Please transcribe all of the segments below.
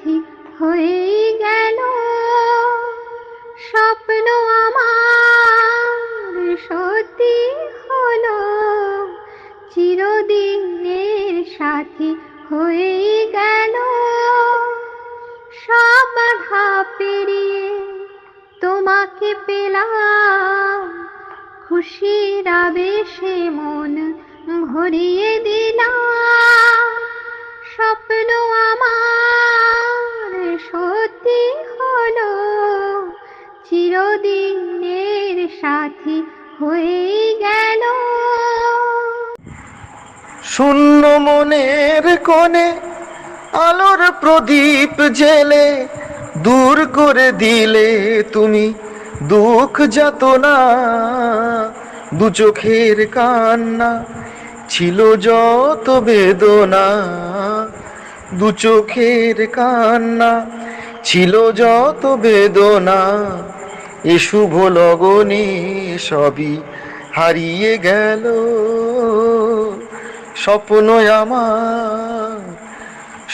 সাথী হয়ে গেল। স্বপ্ন আমার সত্যি হলো, চিরদিনের সাথী হয়ে গেল। সব বাধা পেরিয়ে তোমাকে পেলাম, খুশির আবেশে মন ভরিয়ে দিলাম। স্বপ্ন আমার সত্যি হলো, চিরদিনের সাথী হয়ে গেল। শূন্য মনের কোণে আলোর প্রদীপ জেলে দূর করে দিলে তুমি দুঃখ যাতনা। দু চোখের কান্না ছিল যত বেদনা, দু চোখের কান্না ছিল যত বেদনা। এ শুভ লগনে সবই হারিয়ে গেল। স্বপ্ন আমার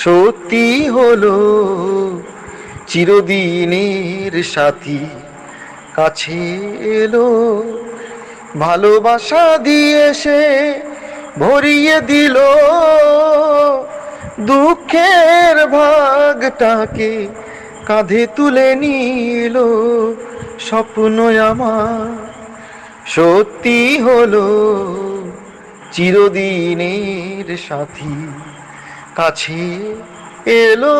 সত্যি হলো, চিরদিনের সাথী কাছে এলো। ভালোবাসা দিয়ে সে ভরিয়ে দিল, দুঃখের ভাগটাকে কাঁধে তুলে নিল। স্বপ্ন আমার সত্যি হলো, চিরদিনের সাথী কাছে এলো।